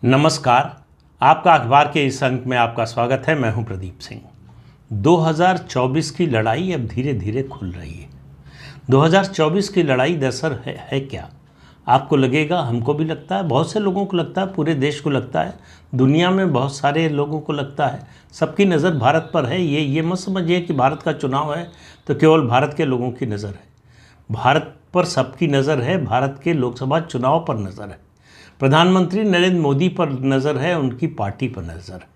नमस्कार। आपका अखबार के इस अंक में आपका स्वागत है। मैं हूं प्रदीप सिंह। 2024 की लड़ाई अब धीरे धीरे खुल रही है। 2024 की लड़ाई दरअसल है क्या? आपको लगेगा, हमको भी लगता है, बहुत से लोगों को लगता है, पूरे देश को लगता है, दुनिया में बहुत सारे लोगों को लगता है, सबकी नज़र भारत पर है। ये मत समझिए कि भारत का चुनाव है तो केवल भारत के लोगों की नज़र है। भारत पर सबकी नज़र है, भारत के लोकसभा चुनाव पर नज़र है, प्रधानमंत्री नरेंद्र मोदी पर नज़र है, उनकी पार्टी पर नज़र है।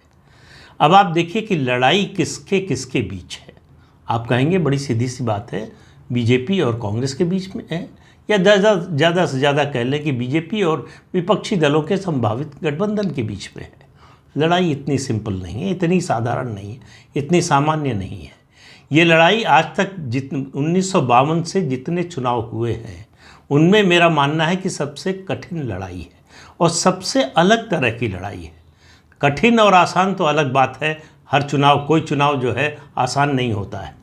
अब आप देखिए कि लड़ाई किसके किसके बीच है। आप कहेंगे बड़ी सीधी सी बात है, बीजेपी और कांग्रेस के बीच में है, या ज़्यादा से ज़्यादा कह लें कि बीजेपी और विपक्षी दलों के संभावित गठबंधन के बीच में है। लड़ाई इतनी सिंपल नहीं है, इतनी साधारण नहीं है, इतनी सामान्य नहीं है। ये लड़ाई आज तक 1952 से जितने चुनाव हुए हैं उनमें मेरा मानना है कि सबसे कठिन लड़ाई है और सबसे अलग तरह की लड़ाई है। कठिन और आसान तो अलग बात है, हर चुनाव, कोई चुनाव जो है आसान नहीं होता है।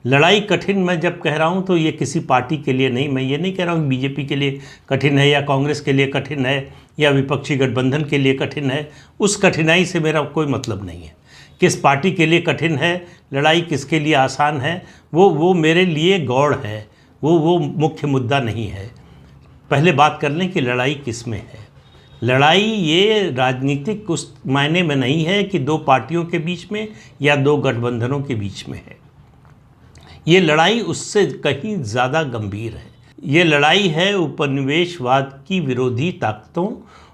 लड़ाई कठिन मैं जब कह रहा हूँ तो ये किसी पार्टी के लिए नहीं, मैं ये नहीं कह रहा हूँ बीजेपी के लिए कठिन है या कांग्रेस के लिए कठिन है या विपक्षी गठबंधन के लिए कठिन है। उस कठिनाई से मेरा कोई मतलब नहीं है। किस पार्टी के लिए कठिन है लड़ाई, किसके लिए आसान है, वो मेरे लिए गौड़ है, वो मुख्य मुद्दा नहीं है। पहले बात कर लें कि लड़ाई किस में है। लड़ाई ये राजनीतिक उस मायने में नहीं है कि दो पार्टियों के बीच में या दो गठबंधनों के बीच में है। ये लड़ाई उससे कहीं ज़्यादा गंभीर है। ये लड़ाई है उपनिवेशवाद की विरोधी ताकतों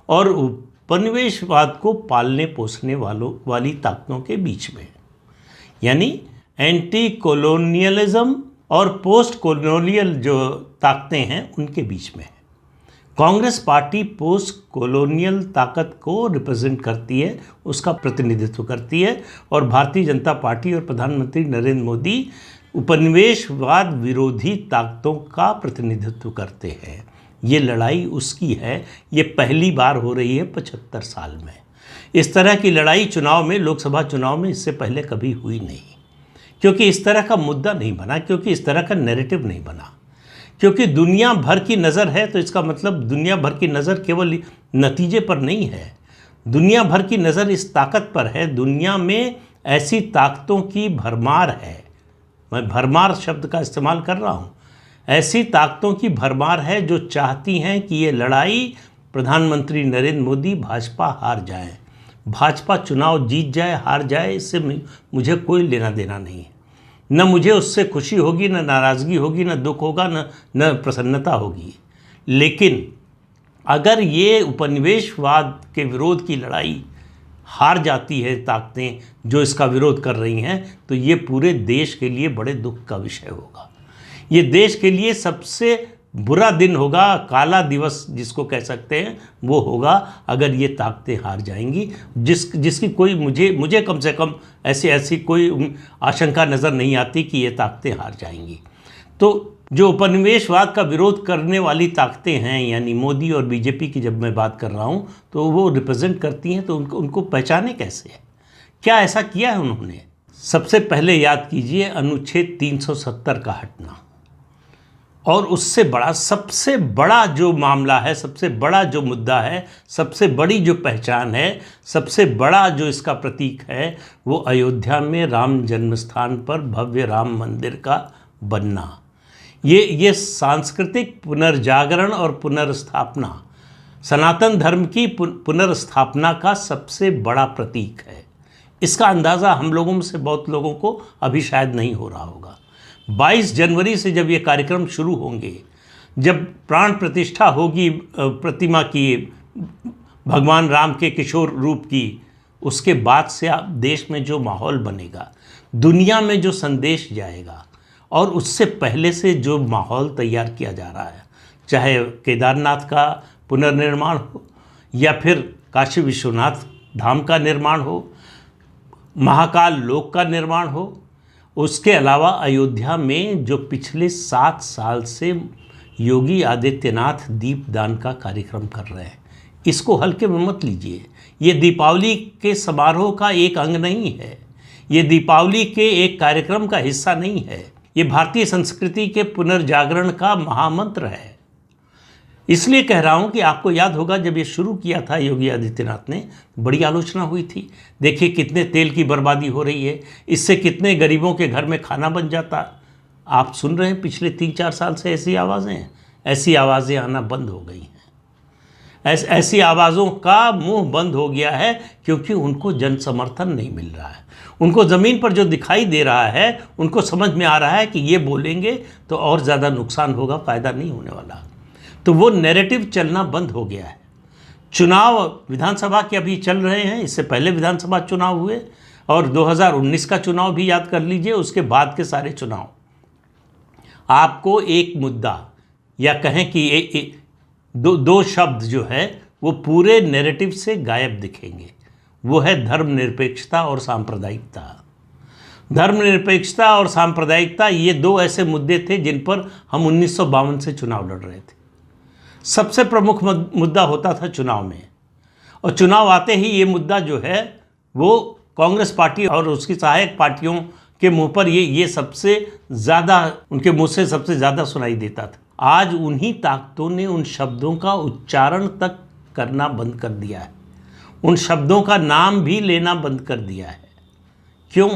और उपनिवेशवाद को पालने पोसने वाली ताकतों के बीच में, यानी एंटी कॉलोनियलिज्म और पोस्ट कॉलोनियल जो ताकतें हैं उनके बीच में है। कांग्रेस पार्टी पोस्ट कॉलोनियल ताकत को रिप्रेजेंट करती है, उसका प्रतिनिधित्व करती है, और भारतीय जनता पार्टी और प्रधानमंत्री नरेंद्र मोदी उपनिवेशवाद विरोधी ताकतों का प्रतिनिधित्व करते हैं। ये लड़ाई उसकी है। ये पहली बार हो रही है 75 साल में। इस तरह की लड़ाई चुनाव में, लोकसभा चुनाव में इससे पहले कभी हुई नहीं, क्योंकि इस तरह का मुद्दा नहीं बना, क्योंकि इस तरह का नैरेटिव नहीं बना, क्योंकि दुनिया भर की नज़र है। तो इसका मतलब दुनिया भर की नज़र केवल नतीजे पर नहीं है, दुनिया भर की नज़र इस ताकत पर है। दुनिया में ऐसी ताकतों की भरमार है, मैं भरमार शब्द का इस्तेमाल कर रहा हूँ। ऐसी ताकतों की भरमार है जो चाहती हैं कि ये लड़ाई प्रधानमंत्री नरेंद्र मोदी भाजपा हार जाए, भाजपा चुनाव जीत जाए हार जाए, इससे मुझे कोई लेना देना नहीं है। न मुझे उससे खुशी होगी, न नाराज़गी होगी, न दुख होगा, न प्रसन्नता होगी। लेकिन अगर ये उपनिवेशवाद के विरोध की लड़ाई हार जाती है ताकतें जो इसका विरोध कर रही हैं, तो ये पूरे देश के लिए बड़े दुख का विषय होगा। ये देश के लिए सबसे बुरा दिन होगा, काला दिवस जिसको कह सकते हैं वो होगा अगर ये ताकतें हार जाएंगी, जिसकी कोई मुझे कम से कम ऐसी कोई आशंका नज़र नहीं आती कि ये ताकतें हार जाएंगी। तो जो उपनिवेशवाद का विरोध करने वाली ताकतें हैं, यानी मोदी और बीजेपी की जब मैं बात कर रहा हूँ, तो वो रिप्रेजेंट करती हैं, तो उनको पहचाने कैसे है, क्या ऐसा किया है उन्होंने। सबसे पहले याद कीजिए अनुच्छेद 370 का हटना, और उससे बड़ा, सबसे बड़ा जो मामला है, सबसे बड़ा जो मुद्दा है, सबसे बड़ी जो पहचान है, सबसे बड़ा जो इसका प्रतीक है, वो अयोध्या में राम जन्मस्थान पर भव्य राम मंदिर का बनना। ये सांस्कृतिक पुनर्जागरण और पुनर्स्थापना, सनातन धर्म की पुनर्स्थापना का सबसे बड़ा प्रतीक है। इसका अंदाज़ा हम लोगों में से बहुत लोगों को अभी शायद नहीं हो रहा होगा। 22 जनवरी से जब ये कार्यक्रम शुरू होंगे, जब प्राण प्रतिष्ठा होगी प्रतिमा की, भगवान राम के किशोर रूप की, उसके बाद से आप देश में जो माहौल बनेगा, दुनिया में जो संदेश जाएगा, और उससे पहले से जो माहौल तैयार किया जा रहा है, चाहे केदारनाथ का पुनर्निर्माण हो या फिर काशी विश्वनाथ धाम का निर्माण हो, महाकाल लोक का निर्माण हो, उसके अलावा अयोध्या में जो पिछले 7 साल से योगी आदित्यनाथ दीपदान का कार्यक्रम कर रहे हैं, इसको हल्के में मत लीजिए। ये दीपावली के समारोह का एक अंग नहीं है, ये दीपावली के एक कार्यक्रम का हिस्सा नहीं है, ये भारतीय संस्कृति के पुनर्जागरण का महामंत्र है। इसलिए कह रहा हूं कि आपको याद होगा जब ये शुरू किया था योगी आदित्यनाथ ने, बड़ी आलोचना हुई थी। देखिए कितने तेल की बर्बादी हो रही है, इससे कितने गरीबों के घर में खाना बन जाता। आप सुन रहे हैं पिछले 3-4 साल से ऐसी आवाज़ें आना बंद हो गई हैं। ऐसी आवाज़ों का मुंह बंद हो गया है क्योंकि उनको जन समर्थन नहीं मिल रहा है। उनको ज़मीन पर जो दिखाई दे रहा है, उनको समझ में आ रहा है कि ये बोलेंगे तो और ज़्यादा नुकसान होगा, फ़ायदा नहीं होने वाला। तो वो नैरेटिव चलना बंद हो गया है। चुनाव विधानसभा के अभी चल रहे हैं, इससे पहले विधानसभा चुनाव हुए और 2019 का चुनाव भी याद कर लीजिए, उसके बाद के सारे चुनाव। आपको एक मुद्दा या कहें कि दो शब्द जो है वो पूरे नैरेटिव से गायब दिखेंगे, वो है धर्मनिरपेक्षता और सांप्रदायिकता। धर्मनिरपेक्षता और सांप्रदायिकता ये दो ऐसे मुद्दे थे जिन पर हम 1952 से चुनाव लड़ रहे थे। सबसे प्रमुख मुद्दा होता था चुनाव में, और चुनाव आते ही ये मुद्दा जो है वो कांग्रेस पार्टी और उसकी सहायक पार्टियों के मुंह पर ये सबसे ज़्यादा, उनके मुंह से सबसे ज़्यादा सुनाई देता था। आज उन्हीं ताकतों ने उन शब्दों का उच्चारण तक करना बंद कर दिया है, उन शब्दों का नाम भी लेना बंद कर दिया है। क्यों?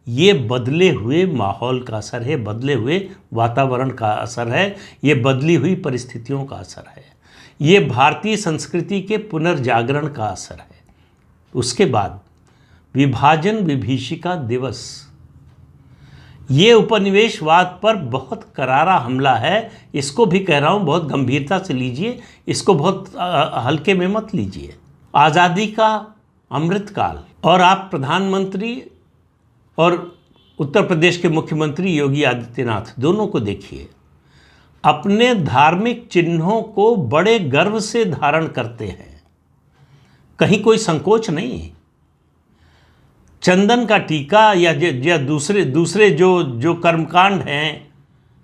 ये बदले हुए माहौल का असर है, बदले हुए वातावरण का असर है, ये बदली हुई परिस्थितियों का असर है, ये भारतीय संस्कृति के पुनर्जागरण का असर है। उसके बाद विभाजन विभीषिका दिवस, ये उपनिवेशवाद पर बहुत करारा हमला है। इसको भी कह रहा हूँ बहुत गंभीरता से लीजिए, इसको बहुत हल्के में मत लीजिए। आज़ादी का अमृतकाल, और आप प्रधानमंत्री और उत्तर प्रदेश के मुख्यमंत्री योगी आदित्यनाथ दोनों को देखिए, अपने धार्मिक चिन्हों को बड़े गर्व से धारण करते हैं, कहीं कोई संकोच नहीं। चंदन का टीका या दूसरे जो कर्मकांड हैं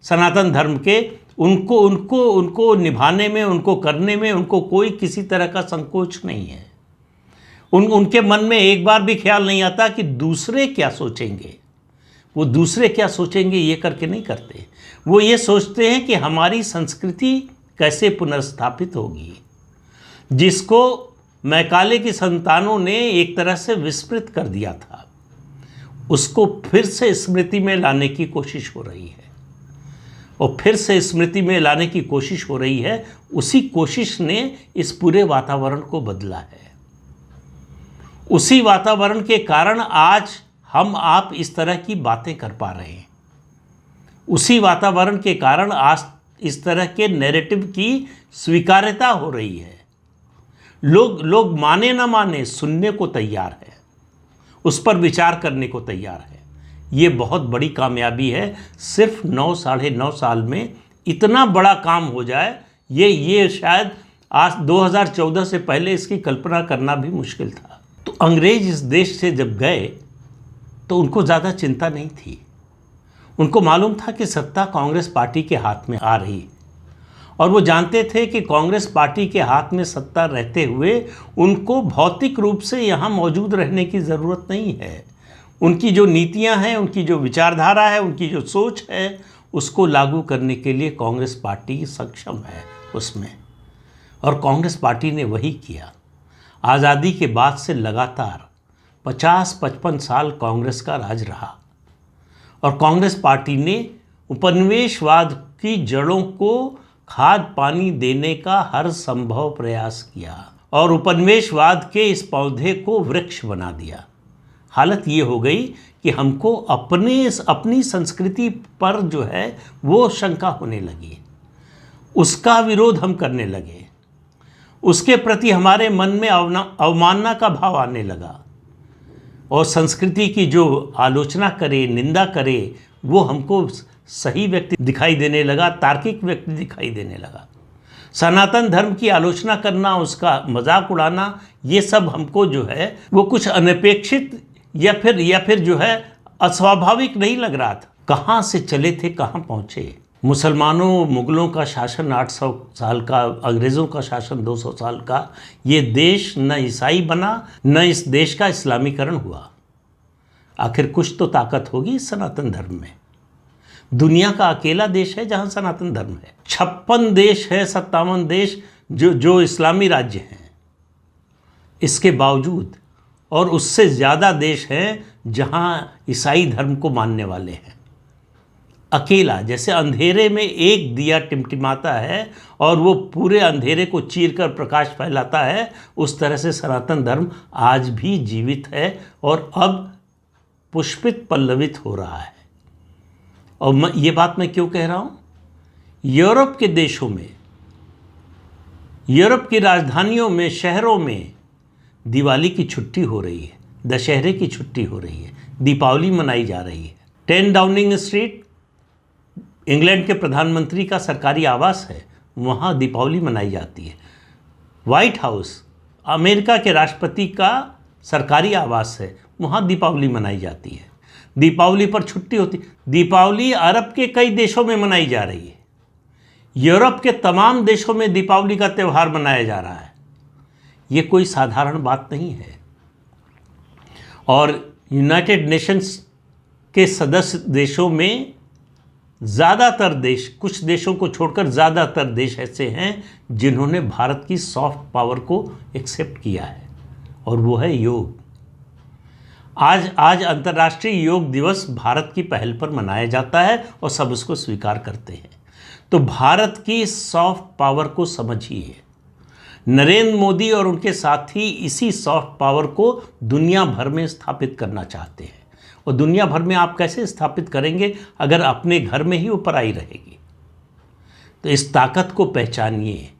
सनातन धर्म के, उनको निभाने में, उनको करने में उनको कोई किसी तरह का संकोच नहीं है। उनके मन में एक बार भी ख्याल नहीं आता कि दूसरे क्या सोचेंगे। वो दूसरे क्या सोचेंगे ये करके नहीं करते, वो ये सोचते हैं कि हमारी संस्कृति कैसे पुनर्स्थापित होगी, जिसको मैकाले की संतानों ने एक तरह से विस्मृत कर दिया था, उसको फिर से स्मृति में लाने की कोशिश हो रही है। और फिर से स्मृति में लाने की कोशिश हो रही है, उसी कोशिश ने इस पूरे वातावरण को बदला है। उसी वातावरण के कारण आज हम आप इस तरह की बातें कर पा रहे हैं। उसी वातावरण के कारण आज इस तरह के नैरेटिव की स्वीकार्यता हो रही है। लोग माने ना माने सुनने को तैयार है, उस पर विचार करने को तैयार है। ये बहुत बड़ी कामयाबी है। सिर्फ 9 साढ़े 9 साल में इतना बड़ा काम हो जाए, ये शायद आज 2014 से पहले इसकी कल्पना करना भी मुश्किल था। तो अंग्रेज इस देश से जब गए तो उनको ज़्यादा चिंता नहीं थी। उनको मालूम था कि सत्ता कांग्रेस पार्टी के हाथ में आ रही, और वो जानते थे कि कांग्रेस पार्टी के हाथ में सत्ता रहते हुए उनको भौतिक रूप से यहाँ मौजूद रहने की ज़रूरत नहीं है। उनकी जो नीतियाँ हैं, उनकी जो विचारधारा है, उनकी जो सोच है, उसको लागू करने के लिए कांग्रेस पार्टी सक्षम है उसमें। और कांग्रेस पार्टी ने वही किया। आज़ादी के बाद से लगातार 50-55 साल कांग्रेस का राज रहा, और कांग्रेस पार्टी ने उपनिवेशवाद की जड़ों को खाद पानी देने का हर संभव प्रयास किया और उपनिवेशवाद के इस पौधे को वृक्ष बना दिया। हालत ये हो गई कि हमको अपनी संस्कृति पर जो है वो शंका होने लगी, उसका विरोध हम करने लगे, उसके प्रति हमारे मन में अवमानना का भाव आने लगा, और संस्कृति की जो आलोचना करे, निंदा करे, वो हमको सही व्यक्ति दिखाई देने लगा, तार्किक व्यक्ति दिखाई देने लगा। सनातन धर्म की आलोचना करना, उसका मजाक उड़ाना, ये सब हमको जो है वो कुछ अनपेक्षित या फिर जो है अस्वाभाविक नहीं लग रहा था। कहाँ से चले थे, कहाँ पहुँचे। मुसलमानों, मुगलों का शासन 800 साल का, अंग्रेज़ों का शासन 200 साल का, ये देश न ईसाई बना, न इस देश का इस्लामीकरण हुआ। आखिर कुछ तो ताकत होगी इस सनातन धर्म में। दुनिया का अकेला देश है जहां सनातन धर्म है। 56 देश है, 57 देश जो इस्लामी राज्य हैं, इसके बावजूद, और उससे ज़्यादा देश हैं जहां ईसाई धर्म को मानने वाले हैं। अकेला, जैसे अंधेरे में एक दिया टिमटिमाता है और वो पूरे अंधेरे को चीरकर प्रकाश फैलाता है, उस तरह से सनातन धर्म आज भी जीवित है और अब पुष्पित पल्लवित हो रहा है। और ये बात मैं क्यों कह रहा हूँ? यूरोप के देशों में, यूरोप की राजधानियों में, शहरों में दिवाली की छुट्टी हो रही है, दशहरे की छुट्टी हो रही है, दीपावली मनाई जा रही है। 10 डाउनिंग स्ट्रीट इंग्लैंड के प्रधानमंत्री का सरकारी आवास है, वहाँ दीपावली मनाई जाती है। व्हाइट हाउस अमेरिका के राष्ट्रपति का सरकारी आवास है, वहाँ दीपावली मनाई जाती है। दीपावली पर छुट्टी होती। दीपावली अरब के कई देशों में मनाई जा रही है। यूरोप के तमाम देशों में दीपावली का त्यौहार मनाया जा रहा है। ये कोई साधारण बात नहीं है। और यूनाइटेड नेशंस के सदस्य देशों में ज़्यादातर देश, कुछ देशों को छोड़कर ज़्यादातर देश ऐसे हैं जिन्होंने भारत की सॉफ्ट पावर को एक्सेप्ट किया है, और वो है योग। आज अंतर्राष्ट्रीय योग दिवस भारत की पहल पर मनाया जाता है और सब उसको स्वीकार करते हैं। तो भारत की सॉफ्ट पावर को समझिए। नरेंद्र मोदी और उनके साथी इसी सॉफ्ट पावर को दुनिया भर में स्थापित करना चाहते हैं। और दुनिया भर में आप कैसे स्थापित करेंगे अगर अपने घर में ही वो पराई रहेगी? तो इस ताकत को पहचानिए।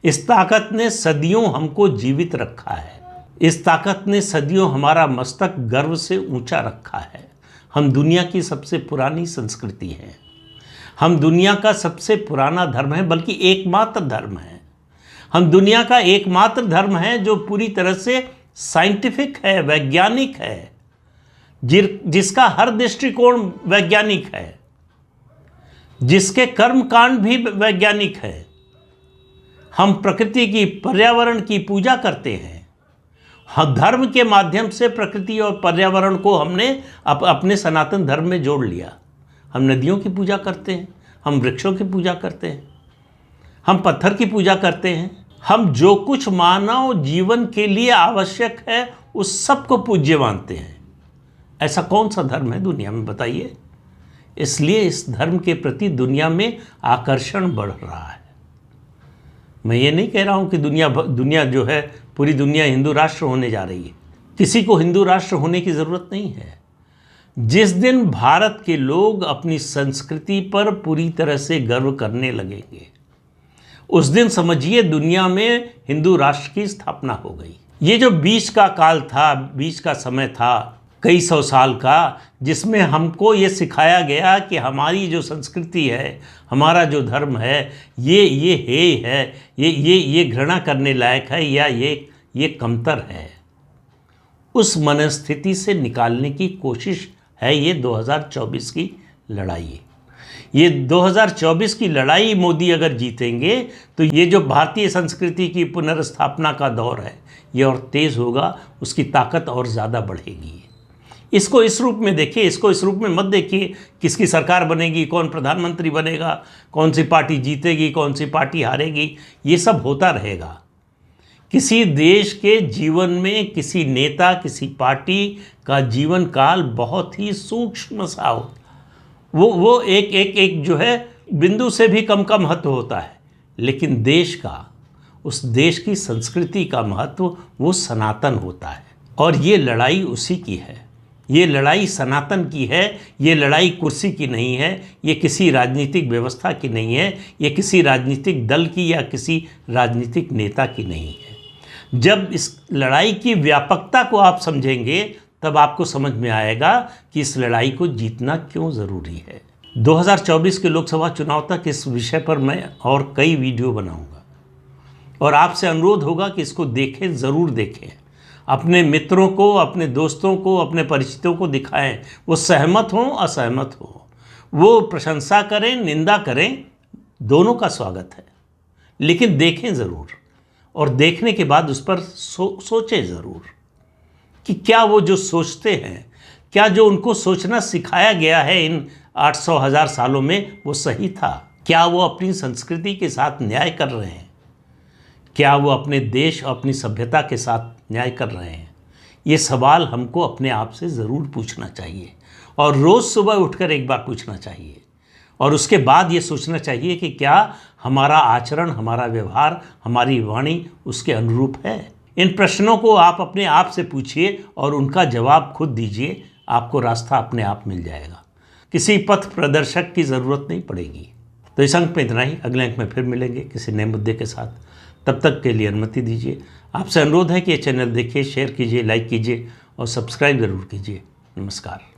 इस ताकत ने सदियों हमको जीवित रखा है। इस ताकत ने सदियों हमारा मस्तक गर्व से ऊंचा रखा है। हम दुनिया की सबसे पुरानी संस्कृति हैं। हम दुनिया का सबसे पुराना धर्म है, बल्कि एकमात्र धर्म है। हम दुनिया का एकमात्र धर्म है जो पूरी तरह से साइंटिफिक है, वैज्ञानिक है, जिसका हर दृष्टिकोण वैज्ञानिक है, जिसके कर्मकांड भी वैज्ञानिक है। हम प्रकृति की, पर्यावरण की पूजा करते हैं। हम धर्म के माध्यम से प्रकृति और पर्यावरण को हमने अपने सनातन धर्म में जोड़ लिया। हम नदियों की पूजा करते हैं, हम वृक्षों की पूजा करते हैं, हम पत्थर की पूजा करते हैं। हम जो कुछ मानव जीवन के लिए आवश्यक है उस सब को पूज्य मानते हैं। ऐसा कौन सा धर्म है दुनिया में, बताइए? इसलिए इस धर्म के प्रति दुनिया में आकर्षण बढ़ रहा है। मैं ये नहीं कह रहा हूँ कि दुनिया जो है, पूरी दुनिया हिंदू राष्ट्र होने जा रही है। किसी को हिंदू राष्ट्र होने की ज़रूरत नहीं है। जिस दिन भारत के लोग अपनी संस्कृति पर पूरी तरह से गर्व करने लगेंगे, उस दिन समझिए दुनिया में हिंदू राष्ट्र की स्थापना हो गई। ये जो बीच का काल था, बीच का समय था, कई सौ साल का, जिसमें हमको ये सिखाया गया कि हमारी जो संस्कृति है, हमारा जो धर्म है, ये घृणा करने लायक है या ये कमतर है, उस मनस्थिति से निकालने की कोशिश है ये 2024 की लड़ाई। ये 2024 की लड़ाई मोदी अगर जीतेंगे तो ये जो भारतीय संस्कृति की पुनर्स्थापना का दौर है ये और तेज़ होगा, उसकी ताकत और ज़्यादा बढ़ेगी। इसको इस रूप में देखिए, इसको इस रूप में मत देखिए किसकी सरकार बनेगी, कौन प्रधानमंत्री बनेगा, कौन सी पार्टी जीतेगी, कौन सी पार्टी हारेगी। ये सब होता रहेगा। किसी देश के जीवन में किसी नेता, किसी पार्टी का जीवन काल बहुत ही सूक्ष्म सा हो, वो एक जो है बिंदु से भी कम का महत्व होता है। लेकिन देश का, उस देश की संस्कृति का महत्व वो सनातन होता है। और ये लड़ाई उसी की है। ये लड़ाई सनातन की है। ये लड़ाई कुर्सी की नहीं है, ये किसी राजनीतिक व्यवस्था की नहीं है, ये किसी राजनीतिक दल की या किसी राजनीतिक नेता की नहीं है। जब इस लड़ाई की व्यापकता को आप समझेंगे तब आपको समझ में आएगा कि इस लड़ाई को जीतना क्यों ज़रूरी है। 2024 के लोकसभा चुनाव तक इस विषय पर मैं और कई वीडियो बनाऊंगा और आपसे अनुरोध होगा कि इसको देखें, ज़रूर देखें। अपने मित्रों को, अपने दोस्तों को, अपने परिचितों को दिखाएं। वो सहमत हों, असहमत हों, वो प्रशंसा करें, निंदा करें, दोनों का स्वागत है। लेकिन देखें ज़रूर, और देखने के बाद उस पर सोचें ज़रूर कि क्या वो जो सोचते हैं, क्या जो उनको सोचना सिखाया गया है इन 800,000 सालों में वो सही था? क्या वो अपनी संस्कृति के साथ न्याय कर रहे हैं? क्या वो अपने देश और अपनी सभ्यता के साथ न्याय कर रहे हैं? ये सवाल हमको अपने आप से ज़रूर पूछना चाहिए, और रोज़ सुबह उठकर एक बार पूछना चाहिए, और उसके बाद ये सोचना चाहिए कि क्या हमारा आचरण, हमारा व्यवहार, हमारी वाणी उसके अनुरूप है। इन प्रश्नों को आप अपने आप से पूछिए और उनका जवाब खुद दीजिए। आपको रास्ता अपने आप मिल जाएगा, किसी पथ प्रदर्शक की ज़रूरत नहीं पड़ेगी। तो इस अंक में इतना ही। अगले अंक में फिर मिलेंगे किसी नए मुद्दे के साथ। तब तक के लिए अनुमति दीजिए। आपसे अनुरोध है कि ये चैनल देखिए, शेयर कीजिए, लाइक कीजिए और सब्सक्राइब ज़रूर कीजिए। नमस्कार।